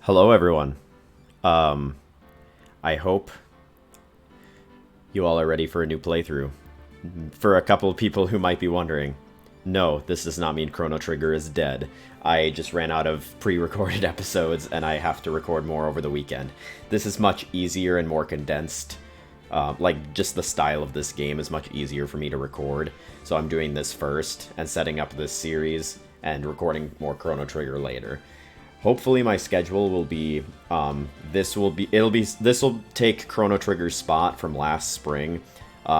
Hello, everyone. I hope you all are ready for a new playthrough. For a couple of people who might be wondering, no, this does not mean Chrono Trigger is dead. I just ran out of pre-recorded episodes, and I have to record more over the weekend. This is much easier and more condensed. Just the style of this game is much easier for me to record, so I'm doing this first, and setting up this series, and recording more Chrono Trigger later. Hopefully my schedule will be, this will take Chrono Trigger's spot from last spring.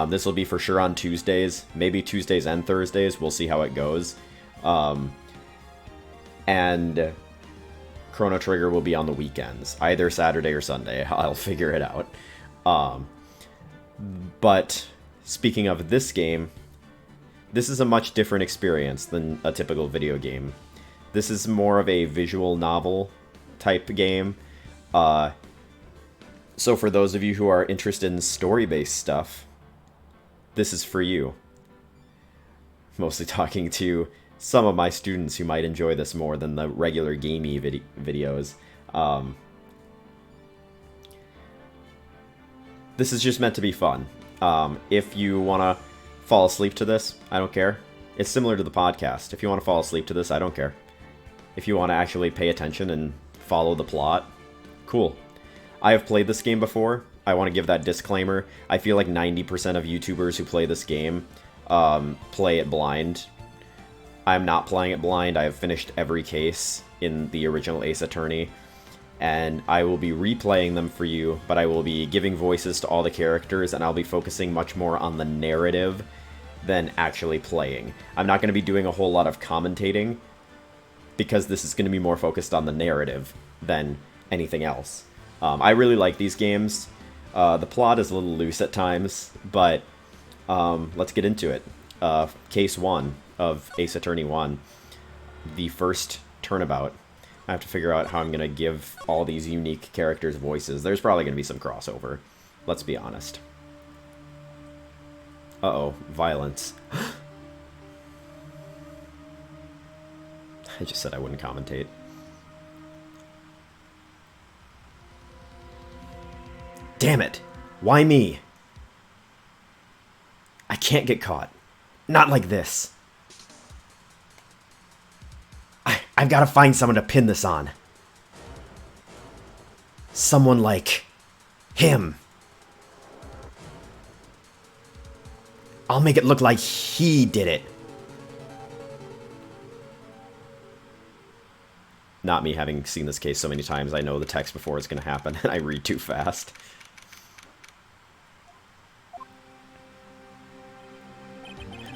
This will be for sure on Tuesdays, maybe Tuesdays and Thursdays, we'll see how it goes. And Chrono Trigger will be on the weekends, either Saturday or Sunday, I'll figure it out. But speaking of this game, this is a much different experience than a typical video game. This is more of a visual novel type game. So for those of you who are interested in story-based stuff, this is for you. Mostly talking to some of my students who might enjoy this more than the regular gamey videos. This is just meant to be fun. If you want to fall asleep to this, I don't care. It's similar to the podcast. If you want to fall asleep to this, I don't care. If you want to actually pay attention and follow the plot, cool. I have played this game before. I want to give that disclaimer. I feel like 90% of YouTubers who play this game play it blind. I'm not playing it blind. I have finished every case in the original Ace Attorney, and I will be replaying them for you, but I will be giving voices to all the characters, and I'll be focusing much more on the narrative than actually playing. I'm not going to be doing a whole lot of commentating, because this is going to be more focused on the narrative than anything else. I really like these games. The plot is a little loose at times, but let's get into it. Case 1 of Ace Attorney 1, the first turnabout. I have to figure out how I'm going to give all these unique characters voices. There's probably going to be some crossover. Let's be honest. Uh-oh, violence. I just said I wouldn't commentate. Damn it! Why me? I can't get caught. Not like this. I've got to find someone to pin this on. Someone like him. I'll make it look like he did it. Not me having seen this case so many times, I know the text before it's going to happen, and I read too fast.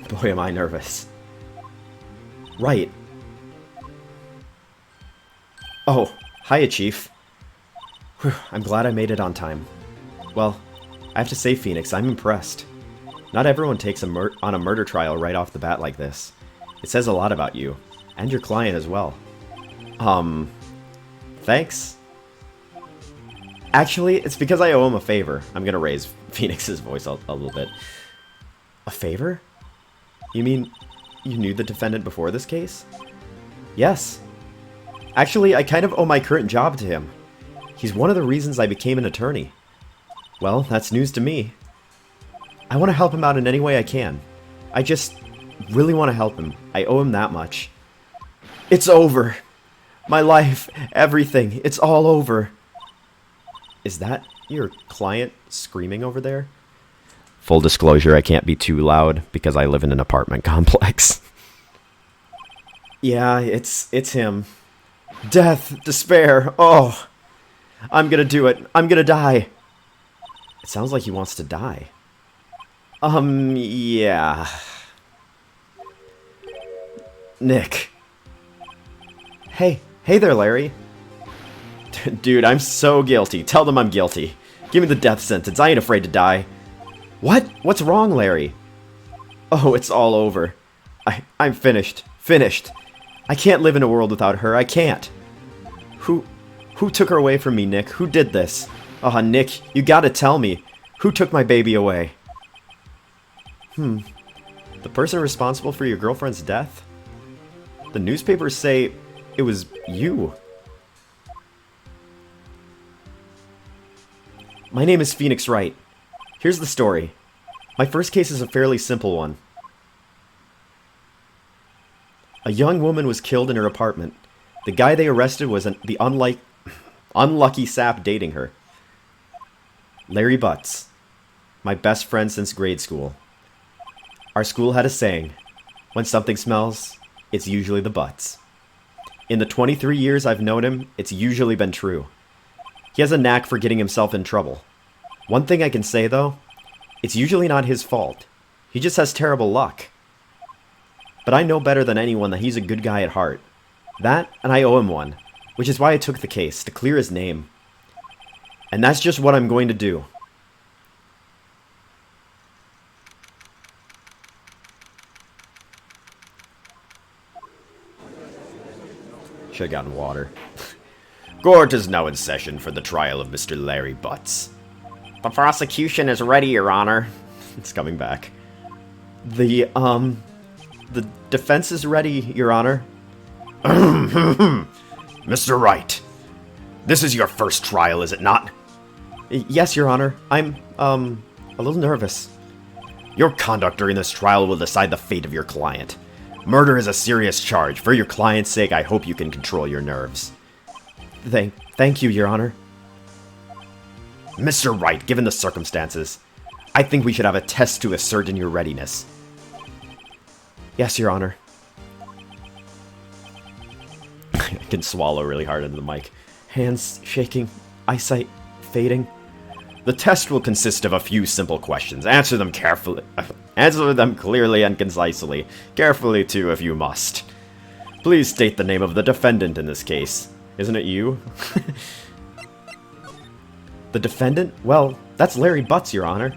Boy, am I nervous. Right. Oh, hiya, Chief. Whew, I'm glad I made it on time. Well, I have to say, Phoenix, I'm impressed. Not everyone takes on a murder trial right off the bat like this. It says a lot about you, and your client as well. Thanks. Actually, it's because I owe him a favor. I'm gonna raise Phoenix's voice a little bit. A favor? You mean you knew the defendant before this case? Yes. Actually, I kind of owe my current job to him. He's one of the reasons I became an attorney. Well, that's news to me. I want to help him out in any way I can. I just really want to help him. I owe him that much. It's over. My life, everything, it's all over. Is that your client screaming over there? Full disclosure, I can't be too loud because I live in an apartment complex. Yeah, it's him. Death, despair, oh. I'm gonna do it. I'm gonna die. It sounds like he wants to die. Yeah. Nick. Hey there, Larry. Dude, I'm so guilty. Tell them I'm guilty. Give me the death sentence. I ain't afraid to die. What? What's wrong, Larry? Oh, it's all over. I'm finished. Finished. I can't live in a world without her. I can't. Who took her away from me, Nick? Who did this? Oh, Nick, you gotta tell me. Who took my baby away? The person responsible for your girlfriend's death? The newspapers say it was you. My name is Phoenix Wright. Here's the story. My first case is a fairly simple one. A young woman was killed in her apartment. The guy they arrested was the unlucky sap dating her. Larry Butts. My best friend since grade school. Our school had a saying, when something smells, it's usually the butts. In the 23 years I've known him, it's usually been true. He has a knack for getting himself in trouble. One thing I can say, though, it's usually not his fault. He just has terrible luck. But I know better than anyone that he's a good guy at heart. That, and I owe him one, which is why I took the case, to clear his name. And that's just what I'm going to do. Should've gotten water. Court is now in session for the trial of Mr. Larry Butts. The prosecution is ready, Your Honor. It's coming back. The defense is ready, Your Honor. Mr. Wright, this is your first trial, is it not? Yes, Your Honor. I'm, a little nervous. Your conduct during this trial will decide the fate of your client. Murder is a serious charge. For your client's sake, I hope you can control your nerves. Thank you, Your Honor. Mr. Wright, given the circumstances, I think we should have a test to ascertain your readiness. Yes, Your Honor. I can swallow really hard into the mic. Hands shaking, eyesight fading. The test will consist of a few simple questions. Answer them carefully. Answer them clearly and concisely. Carefully, too, if you must. Please state the name of the defendant in this case. Isn't it you? The defendant? Well, that's Larry Butts, Your Honor.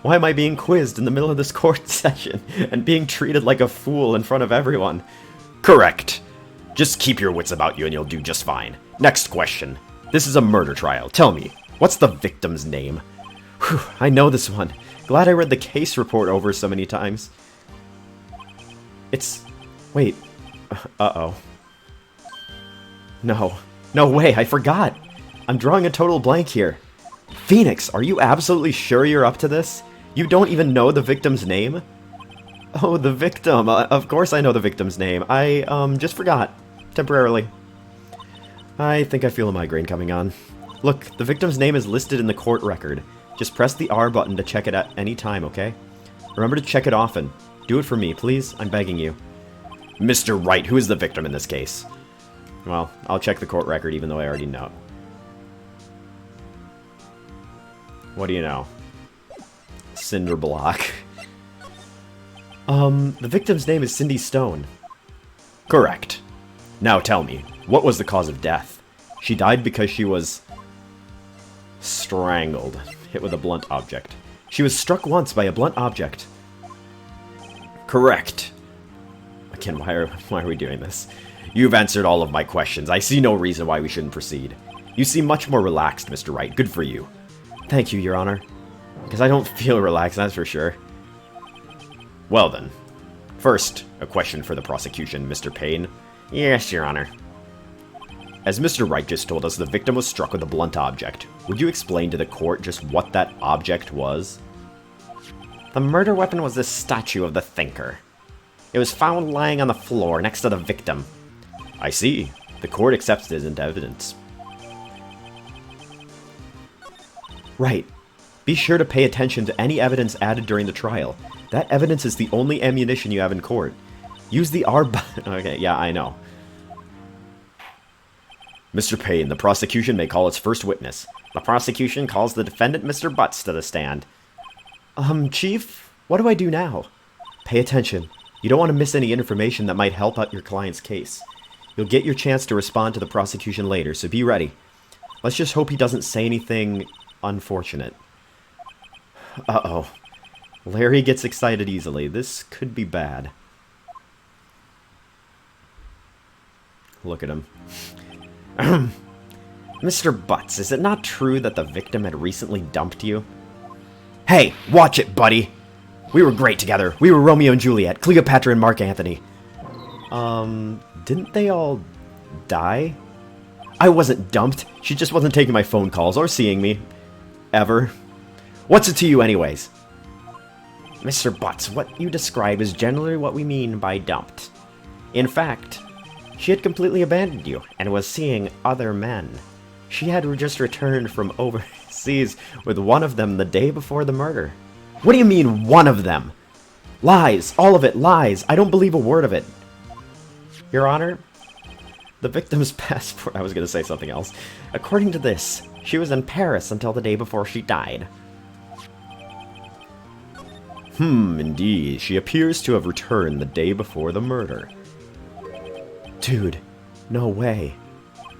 Why am I being quizzed in the middle of this court session and being treated like a fool in front of everyone? Correct. Just keep your wits about you and you'll do just fine. Next question. This is a murder trial. Tell me, what's the victim's name? Whew, I know this one. Glad I read the case report over so many times. It's... Wait. Uh-oh. No. No way, I forgot. I'm drawing a total blank here. Phoenix, are you absolutely sure you're up to this? You don't even know the victim's name? Oh, the victim. Of course I know the victim's name. I, just forgot. Temporarily. I think I feel a migraine coming on. Look, the victim's name is listed in the court record. Just press the R button to check it at any time, okay? Remember to check it often. Do it for me, please. I'm begging you. Mr. Wright, who is the victim in this case? Well, I'll check the court record even though I already know. What do you know? Cinder block. The victim's name is Cindy Stone. Correct. Now tell me, what was the cause of death? She died because she was... strangled. Hit with a blunt object. She was struck once by a blunt object. Correct. Again, why are we doing this? You've answered all of my questions. I see no reason why we shouldn't proceed. You seem much more relaxed, Mr. Wright. Good for you. Thank you, Your Honor. Because I don't feel relaxed, that's for sure. Well then. First, a question for the prosecution, Mr. Payne. Yes, Your Honor. As Mr. Wright just told us, the victim was struck with a blunt object. Would you explain to the court just what that object was? The murder weapon was this statue of the Thinker. It was found lying on the floor next to the victim. I see. The court accepts it as evidence. Right. Be sure to pay attention to any evidence added during the trial. That evidence is the only ammunition you have in court. Use the R button. Okay, yeah, I know. Mr. Payne, the prosecution may call its first witness. The prosecution calls the defendant, Mr. Butts, to the stand. Chief, what do I do now? Pay attention. You don't want to miss any information that might help out your client's case. You'll get your chance to respond to the prosecution later, so be ready. Let's just hope he doesn't say anything unfortunate. Uh-oh. Larry gets excited easily. This could be bad. Look at him. Mr. Butts, is it not true that the victim had recently dumped you? Hey, watch it, buddy! We were great together. We were Romeo and Juliet, Cleopatra and Mark Antony. Didn't they all die? I wasn't dumped. She just wasn't taking my phone calls or seeing me. ever. What's it to you anyways? Mr. Butts, what you describe is generally what we mean by dumped. In fact, she had completely abandoned you and was seeing other men. She had just returned from overseas with one of them the day before the murder. What do you mean, one of them? Lies! All of it lies! I don't believe a word of it. Your Honor, the victim's passport... I was going to say something else. According to this, she was in Paris until the day before she died. Indeed. She appears to have returned the day before the murder. Dude, no way.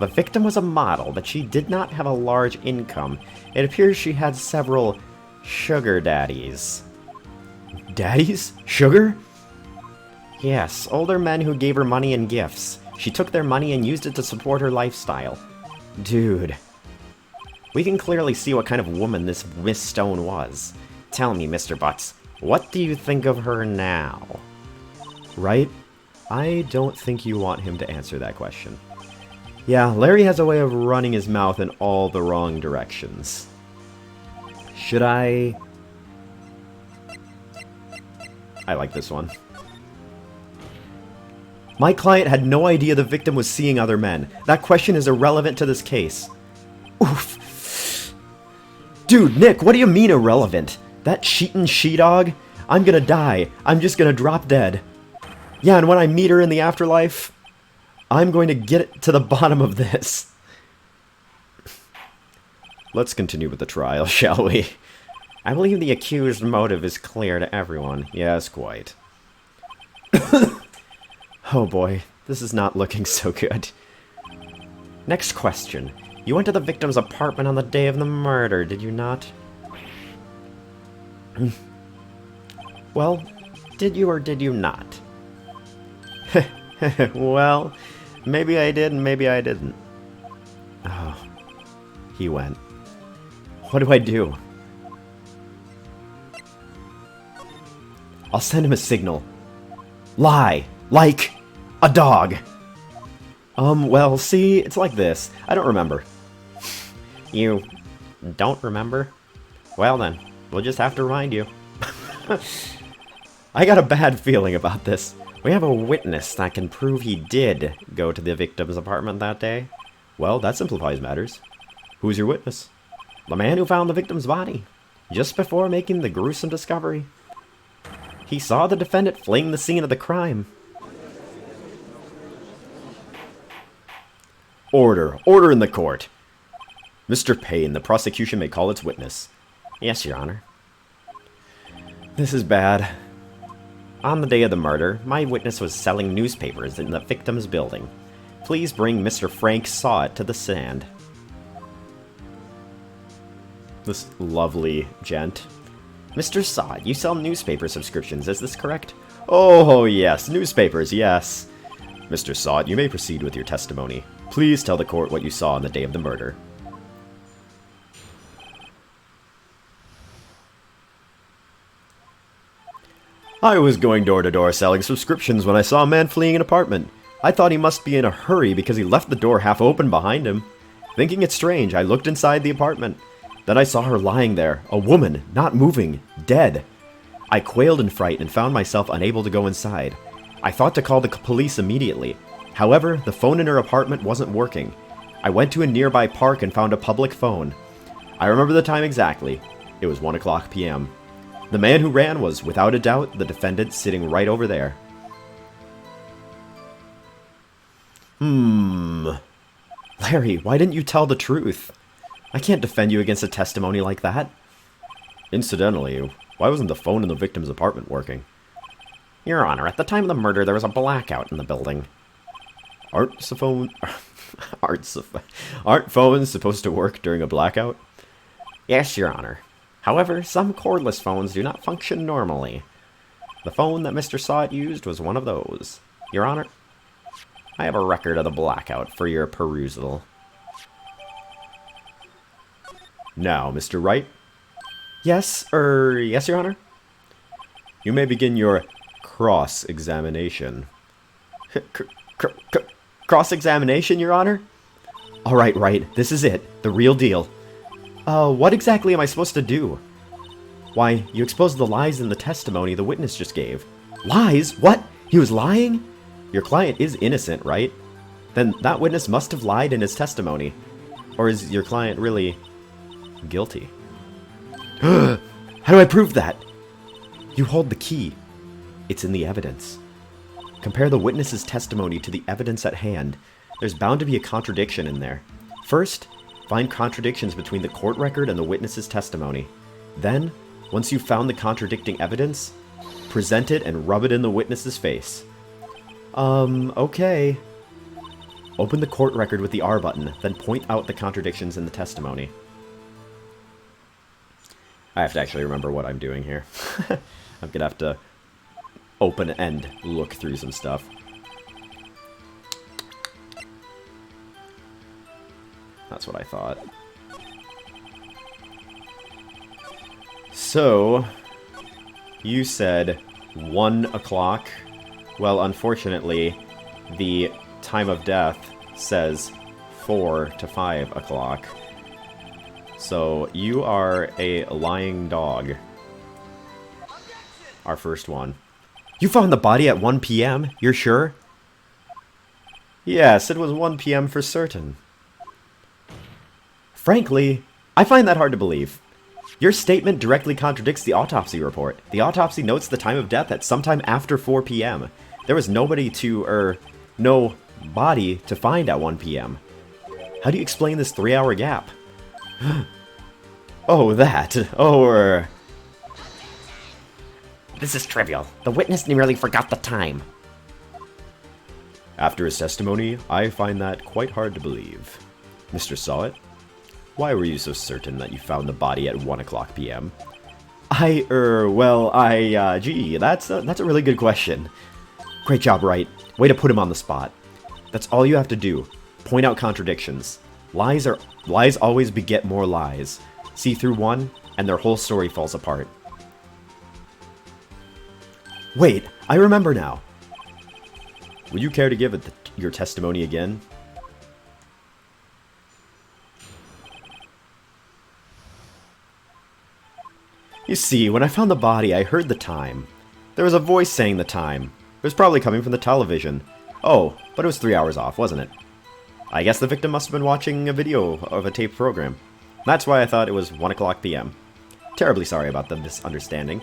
The victim was a model, but she did not have a large income. It appears she had several sugar daddies. Daddies? Sugar? Yes, older men who gave her money and gifts. She took their money and used it to support her lifestyle. Dude. We can clearly see what kind of woman this Miss Stone was. Tell me, Mr. Butts, what do you think of her now? Right? I don't think you want him to answer that question. Yeah, Larry has a way of running his mouth in all the wrong directions. Should I... I like this one. My client had no idea the victim was seeing other men. That question is irrelevant to this case. Oof. Dude, Nick, what do you mean irrelevant? That cheatin' she-dog? I'm gonna die. I'm just gonna drop dead. Yeah, and when I meet her in the afterlife, I'm going to get to the bottom of this. Let's continue with the trial, shall we? I believe the accused's motive is clear to everyone. Yes, quite. Oh boy, this is not looking so good. Next question. You went to the victim's apartment on the day of the murder, did you not? Well, did you or did you not? Well, maybe I did and maybe I didn't. Oh, he went. What do I do? I'll send him a signal. Lie! Like a dog! Well, see, it's like this. I don't remember. You don't remember? Well then, we'll just have to remind you. I got a bad feeling about this. We have a witness that can prove he did go to the victim's apartment that day. Well, that simplifies matters. Who's your witness? The man who found the victim's body, just before making the gruesome discovery. He saw the defendant fleeing the scene of the crime. Order! Order in the court! Mr. Payne, the prosecution may call its witness. Yes, Your Honor. This is bad. On the day of the murder, my witness was selling newspapers in the victim's building. Please bring Mr. Frank Sawit to the stand. This lovely gent. Mr. Sawit, you sell newspaper subscriptions, is this correct? Oh, yes, newspapers, yes. Mr. Sawit, you may proceed with your testimony. Please tell the court what you saw on the day of the murder. I was going door to door selling subscriptions when I saw a man fleeing an apartment. I thought he must be in a hurry because he left the door half open behind him. Thinking it strange, I looked inside the apartment. Then I saw her lying there, a woman, not moving, dead. I quailed in fright and found myself unable to go inside. I thought to call the police immediately. However, the phone in her apartment wasn't working. I went to a nearby park and found a public phone. I remember the time exactly. It was 1:00 p.m. The man who ran was, without a doubt, the defendant sitting right over there. Larry, why didn't you tell the truth? I can't defend you against a testimony like that. Incidentally, why wasn't the phone in the victim's apartment working? Your Honor, at the time of the murder, there was a blackout in the building. Aren't phones supposed to work during a blackout? Yes, Your Honor. However, some cordless phones do not function normally. The phone that Mr. Sawit used was one of those. Your Honor, I have a record of the blackout for your perusal. Now, Mr. Wright? Yes, Your Honor? You may begin your cross-examination. Cross-examination, Your Honor? Alright, Wright, this is it. The real deal. What exactly am I supposed to do? Why, you exposed the lies in the testimony the witness just gave. Lies? What? He was lying? Your client is innocent, right? Then that witness must have lied in his testimony. Or is your client really guilty? How do I prove that? You hold the key. It's in the evidence. Compare the witness's testimony to the evidence at hand. There's bound to be a contradiction in there. First, find contradictions between the court record and the witness's testimony. Then, once you've found the contradicting evidence, present it and rub it in the witness's face. Okay. Open the court record with the R button, then point out the contradictions in the testimony. I have to actually remember what I'm doing here. I'm gonna have to open and look through some stuff. That's what I thought. So, you said 1 o'clock. Well, unfortunately, the time of death says 4 to 5 o'clock. So, you are a lying dog. Our first one. You found the body at 1 p.m.? You're sure? Yes, it was 1 p.m. for certain. Frankly, I find that hard to believe. Your statement directly contradicts the autopsy report. The autopsy notes the time of death at sometime after 4 p.m. There was no body to find at 1 p.m. How do you explain this 3-hour gap? Oh, that. This is trivial. The witness merely forgot the time. After his testimony, I find that quite hard to believe. Mr. Sawit, why were you so certain that you found the body at 1 o'clock p.m.? Gee, that's a really good question. Great job, Wright. Way to put him on the spot. That's all you have to do. Point out contradictions. Lies always beget more lies. See through one, and their whole story falls apart. Wait, I remember now. Would you care to give your testimony again? You see, when I found the body, I heard the time. There was a voice saying the time. It was probably coming from the television. Oh, but it was 3 hours off, wasn't it? I guess the victim must have been watching a video of a taped program. That's why I thought it was 1 o'clock p.m. Terribly sorry about the misunderstanding.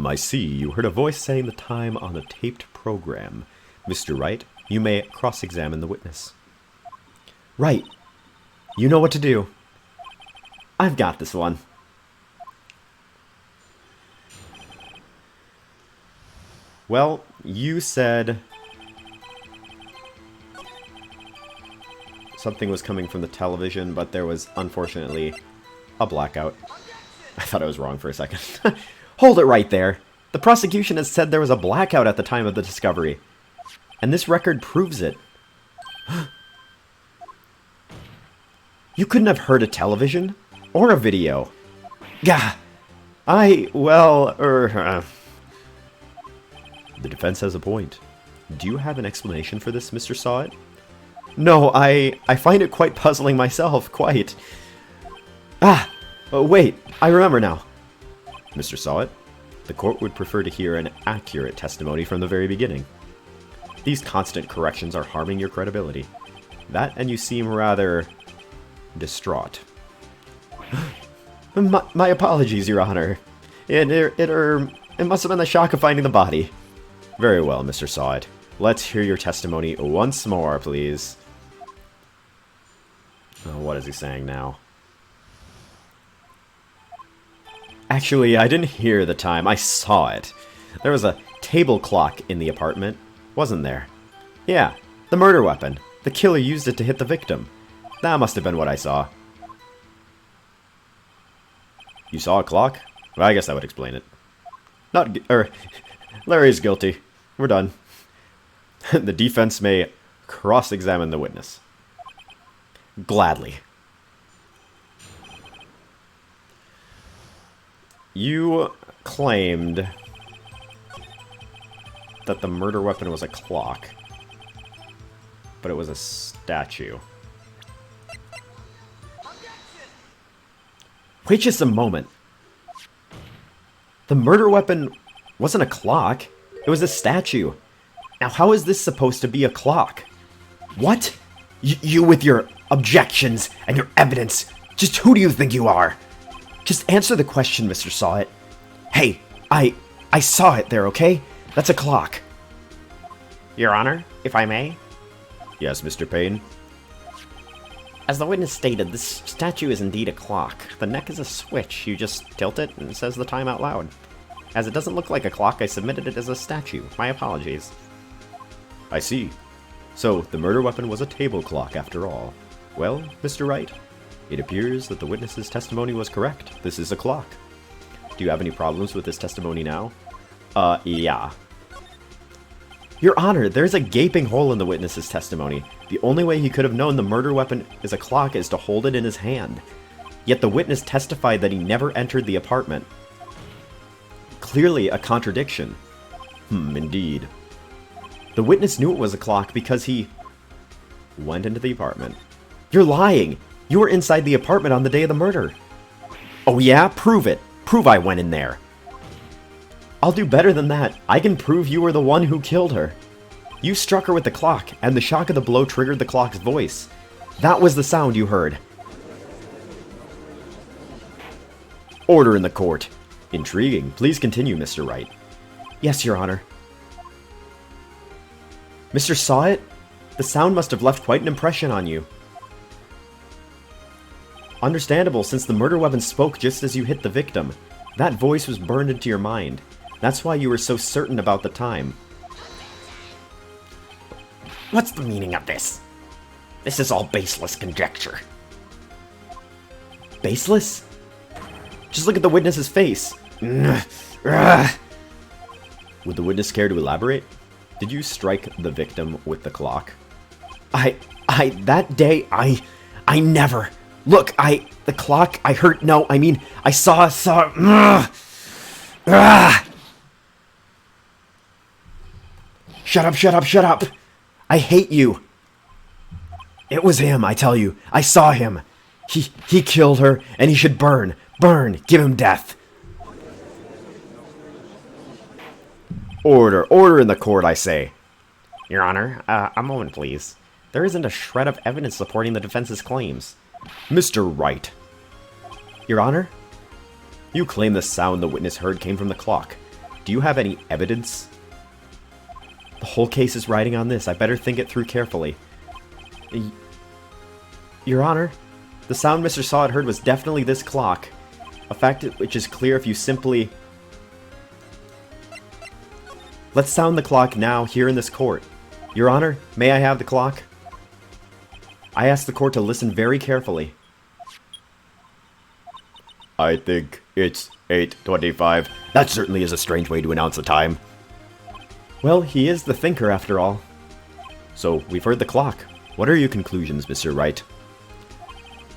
I see. You heard a voice saying the time on a taped program. Mr. Wright, you may cross-examine the witness. Right. You know what to do. I've got this one. Well, you said something was coming from the television, but there was, unfortunately, a blackout. I thought I was wrong for a second. Hold it right there. The prosecution has said there was a blackout at the time of the discovery. And this record proves it. You couldn't have heard a television or a video. Gah! The defense has a point. Do you have an explanation for this, Mr. Sawit? No, I find it quite puzzling myself, quite. Wait, I remember now. Mr. Sawit, the court would prefer to hear an accurate testimony from the very beginning. These constant corrections are harming your credibility. That, and you seem rather distraught. My apologies, Your Honor. It must have been the shock of finding the body. Very well, Mr. Sawit. Let's hear your testimony once more, please. Oh, what is he saying now? Actually, I didn't hear the time. I saw it. There was a table clock in the apartment, wasn't there? Yeah, the murder weapon. The killer used it to hit the victim. That must have been what I saw. You saw a clock? Well, I guess that would explain it. Larry's guilty. We're done. The defense may cross-examine the witness. Gladly. You claimed that the murder weapon was a clock, but it was a statue. Wait just a moment. The murder weapon wasn't a clock. It was a statue. Now, how is this supposed to be a clock? What? You with your objections and your evidence. Just who do you think you are? Just answer the question, Mr. Sawit. Hey, I saw it there, okay? That's a clock. Your Honor, if I may? Yes, Mr. Payne? As the witness stated, this statue is indeed a clock. The neck is a switch. You just tilt it and it says the time out loud. As it doesn't look like a clock, I submitted it as a statue. My apologies. I see. So, the murder weapon was a table clock after all. Well, Mr. Wright, it appears that the witness's testimony was correct. This is a clock. Do you have any problems with this testimony now? Yeah. Your Honor, there's a gaping hole in the witness's testimony. The only way he could have known the murder weapon is a clock is to hold it in his hand. Yet the witness testified that he never entered the apartment. Clearly a contradiction. Indeed. The witness knew it was a clock because he went into the apartment. You're lying! You were inside the apartment on the day of the murder. Oh yeah? Prove it. Prove I went in there. I'll do better than that. I can prove you were the one who killed her. You struck her with the clock, and the shock of the blow triggered the clock's voice. That was the sound you heard. Order in the court. Intriguing. Please continue, Mr. Wright. Yes, Your Honor. Mr. Sawit, the sound must have left quite an impression on you. Understandable, since the murder weapon spoke just as you hit the victim. That voice was burned into your mind. That's why you were so certain about the time. What's the meaning of this? This is all baseless conjecture. Baseless? Just look at the witness's face. Would the witness care to elaborate? Did you strike the victim with the clock? That day, I never. Look, the clock, I heard, no, I mean, I saw. Shut up. I hate you. It was him, I tell you. I saw him. He killed her, and he should burn. Burn. Give him death. Order in the court, I say. Your Honor, a moment, please. There isn't a shred of evidence supporting the defense's claims. Mr. Wright. Your Honor? You claim the sound the witness heard came from the clock. Do you have any evidence? The whole case is riding on this. I better think it through carefully. Your Honor, the sound Mr. Sawit heard was definitely this clock. A fact which is clear if you simply... Let's sound the clock now, here in this court. Your Honor, may I have the clock? I ask the court to listen very carefully. I think it's 8:25. That certainly is a strange way to announce the time. Well, he is the thinker after all. So, we've heard the clock. What are your conclusions, Mr. Wright?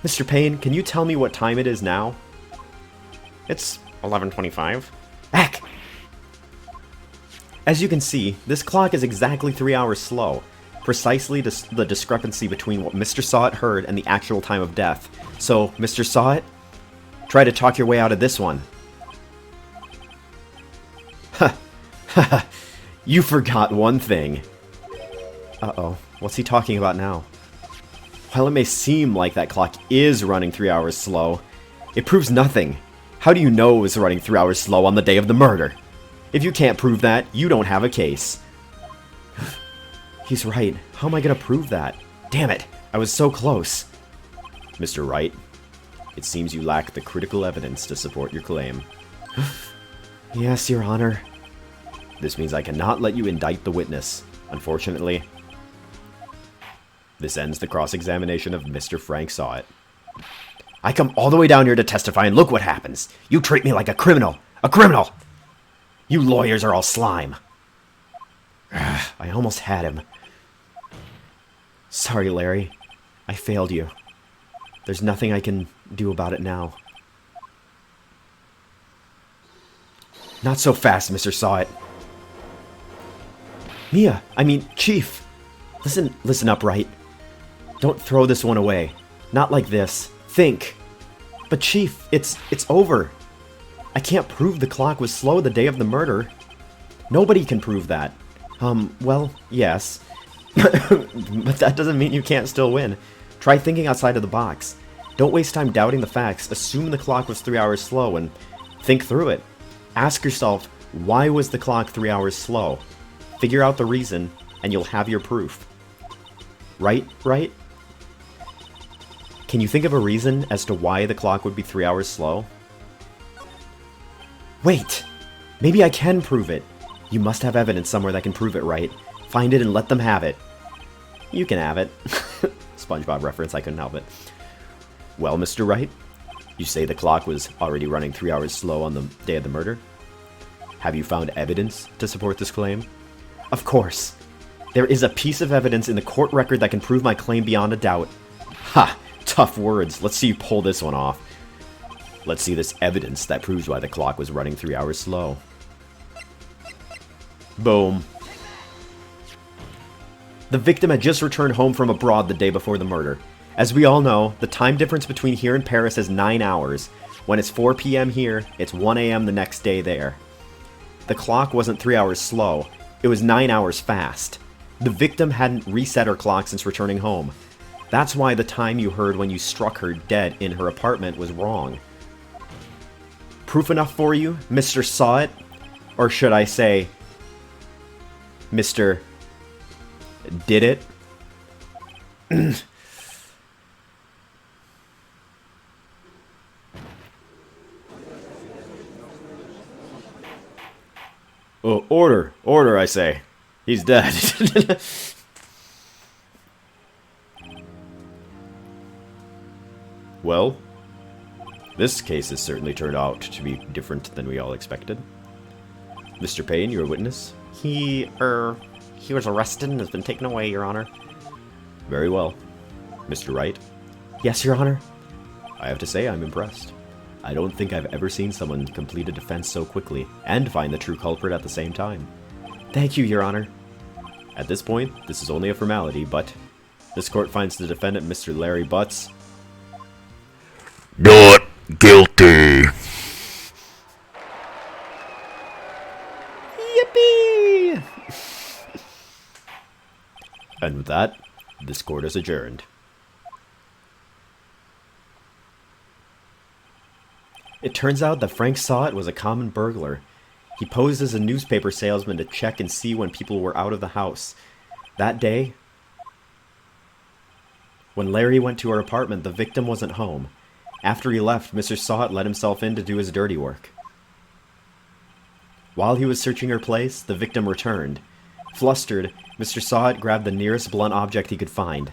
Mr. Payne, can you tell me what time it is now? It's 11:25. Heck! As you can see, this clock is exactly 3 hours slow. Precisely the discrepancy between what Mr. Sawit heard and the actual time of death. So, Mr. Sawit, try to talk your way out of this one. You forgot one thing. Uh-oh, what's he talking about now? While it may seem like that clock is running 3 hours slow, it proves nothing. How do you know it was running 3 hours slow on the day of the murder? If you can't prove that, you don't have a case. He's right. How am I gonna prove that? Damn it, I was so close. Mr. Wright, it seems you lack the critical evidence to support your claim. Yes, Your Honor. This means I cannot let you indict the witness. Unfortunately, this ends the cross-examination of Mr. Frank Sawit. I come all the way down here to testify, and look what happens. You treat me like a criminal. A criminal! You lawyers are all slime. I almost had him. Sorry, Larry. I failed you. There's nothing I can do about it now. Not so fast, Mr. Sawit. Chief. Listen up, Wright. Don't throw this one away. Not like this. Think. But Chief, it's over. I can't prove the clock was slow the day of the murder. Nobody can prove that. Well, yes. But that doesn't mean you can't still win. Try thinking outside of the box. Don't waste time doubting the facts. Assume the clock was 3 hours slow and think through it. Ask yourself, why was the clock 3 hours slow? Figure out the reason, and you'll have your proof. Right? Can you think of a reason as to why the clock would be 3 hours slow? Wait! Maybe I can prove it. You must have evidence somewhere that can prove it, Wright. Find it and let them have it. You can have it. SpongeBob reference, I couldn't help it. Well, Mr. Wright, you say the clock was already running 3 hours slow on the day of the murder? Have you found evidence to support this claim? Of course. There is a piece of evidence in the court record that can prove my claim beyond a doubt. Ha! Tough words. Let's see you pull this one off. Let's see this evidence that proves why the clock was running 3 hours slow. Boom. The victim had just returned home from abroad the day before the murder. As we all know, the time difference between here and Paris is 9 hours. When it's 4 p.m. here, it's 1 a.m. the next day there. The clock wasn't 3 hours slow, it was 9 hours fast. The victim hadn't reset her clock since returning home. That's why the time you heard when you struck her dead in her apartment was wrong. Proof enough for you, Mr. Saw It? Or should I say, Mr. Did It? Oh, order, I say. He's dead. Well, this case has certainly turned out to be different than we all expected. Mr. Payne, you're a witness? He was arrested and has been taken away, Your Honor. Very well. Mr. Wright? Yes, Your Honor. I have to say I'm impressed. I don't think I've ever seen someone complete a defense so quickly, and find the true culprit at the same time. Thank you, Your Honor. At this point, this is only a formality, but this court finds the defendant, Mr. Larry Butts, not guilty. Yippee! and with that, this court is adjourned. It turns out that Frank Saw It was a common burglar. He posed as a newspaper salesman to check and see when people were out of the house. That day, when Larry went to her apartment, the victim wasn't home. After he left, Mr. Saw It let himself in to do his dirty work. While he was searching her place, the victim returned. Flustered, Mr. Saw It grabbed the nearest blunt object he could find.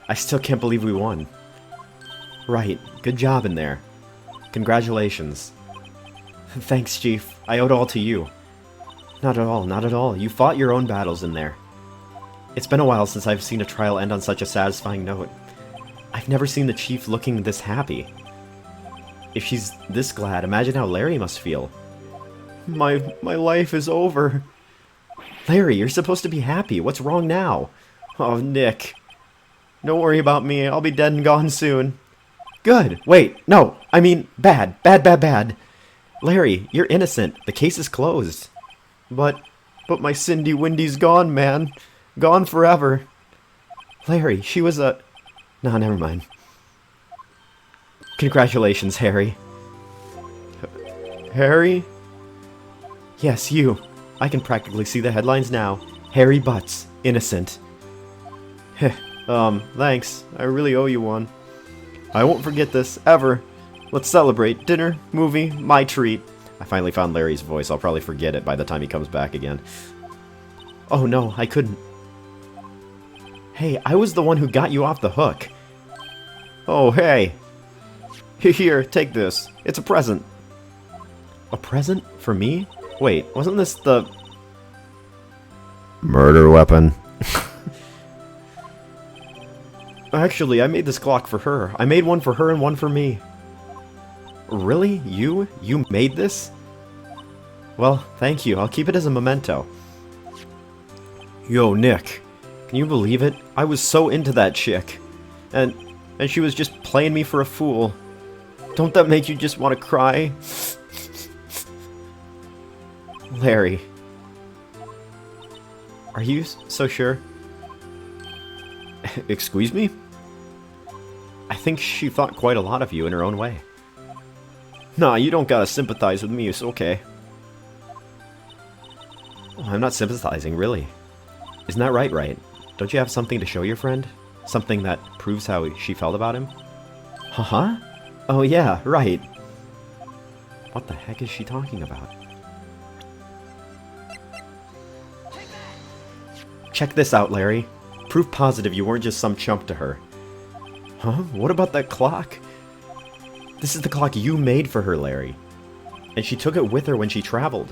I still can't believe we won. Right, good job in there. Congratulations. Thanks, Chief. I owe it all to you. Not at all, not at all. You fought your own battles in there. It's been a while since I've seen a trial end on such a satisfying note. I've never seen the Chief looking this happy. If she's this glad, imagine how Larry must feel. My life is over. Larry, you're supposed to be happy. What's wrong now? Oh, Nick. Don't worry about me. I'll be dead and gone soon. Good. Wait, no. I mean, bad. Bad. Larry, you're innocent. The case is closed. But my Cindy Windy's gone, man. Gone forever. Larry, she was a... No, never mind. Congratulations, Harry. Harry? Yes, you. I can practically see the headlines now. Harry Butts, innocent. Thanks. I really owe you one. I won't forget this, ever. Let's celebrate. Dinner, movie, my treat. I finally found Larry's voice. I'll probably forget it by the time he comes back again. Oh no, I couldn't. Hey, I was the one who got you off the hook. Oh, hey. Here, take this. It's a present. A present? For me? Wait, wasn't this the... Murder weapon. Actually, I made this clock for her. I made one for her and one for me. Really? You? You made this? Well, thank you. I'll keep it as a memento. Yo, Nick. Can you believe it? I was so into that chick. And she was just playing me for a fool. Don't that make you just want to cry? Larry. Are you so sure? Excuse me? I think she thought quite a lot of you in her own way. Nah, you don't gotta sympathize with me, it's okay. Oh, I'm not sympathizing, really. Isn't that right, Wright? Don't you have something to show your friend? Something that proves how she felt about him? Huh? Oh yeah, right. What the heck is she talking about? Check this out, Larry. Proof positive you weren't just some chump to her. Huh? What about that clock? This is the clock you made for her, Larry. And she took it with her when she traveled.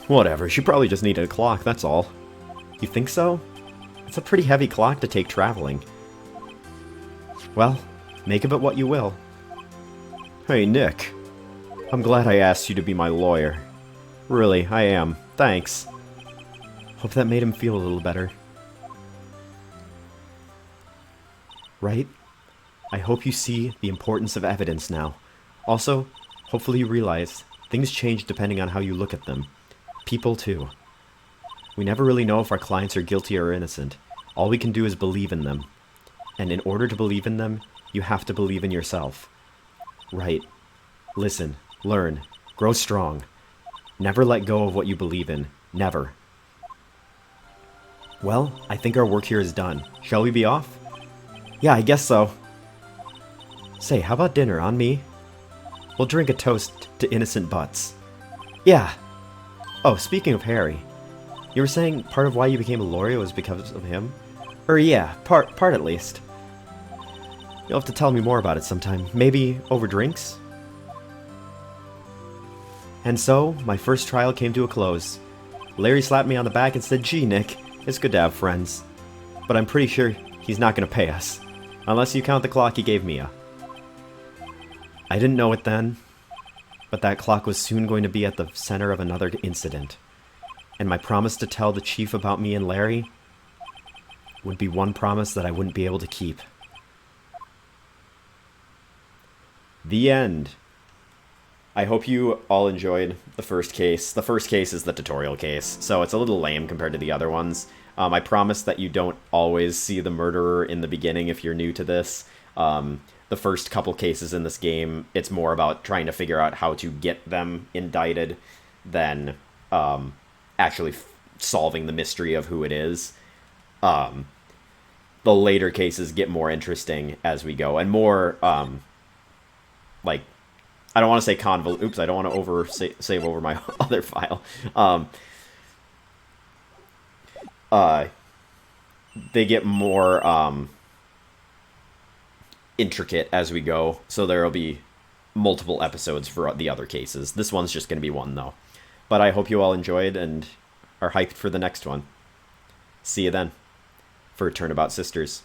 Whatever, she probably just needed a clock, that's all. You think so? It's a pretty heavy clock to take traveling. Well, make of it what you will. Hey, Nick. I'm glad I asked you to be my lawyer. Really, I am. Thanks. Hope that made him feel a little better. Right? I hope you see the importance of evidence now. Also, hopefully you realize things change depending on how you look at them. People, too. We never really know if our clients are guilty or innocent. All we can do is believe in them. And in order to believe in them, you have to believe in yourself. Right. Listen, learn, grow strong. Never let go of what you believe in. Never. Well, I think our work here is done. Shall we be off? Yeah, I guess so. Say, how about dinner on me? We'll drink a toast to innocent butts. Yeah. Oh, speaking of Harry, you were saying part of why you became a lawyer was because of him? Yeah, part at least. You'll have to tell me more about it sometime. Maybe over drinks? And so, my first trial came to a close. Larry slapped me on the back and said, "Gee, Nick, it's good to have friends. But I'm pretty sure he's not going to pay us. Unless you count the clock he gave Mia." I didn't know it then, but that clock was soon going to be at the center of another incident. And my promise to tell the chief about me and Larry would be one promise that I wouldn't be able to keep. The end. I hope you all enjoyed the first case. The first case is the tutorial case, so it's a little lame compared to the other ones. I promise that you don't always see the murderer in the beginning if you're new to this. The first couple cases in this game, it's more about trying to figure out how to get them indicted than actually solving the mystery of who it is. The later cases get more interesting as we go, and more, like, I don't want to say convoluted. Oops, I don't want to save over my other file. They get more intricate as we go, so there will be multiple episodes for the other cases. This one's just going to be one, though. But I hope you all enjoyed and are hyped for the next one. See you then for Turnabout Sisters.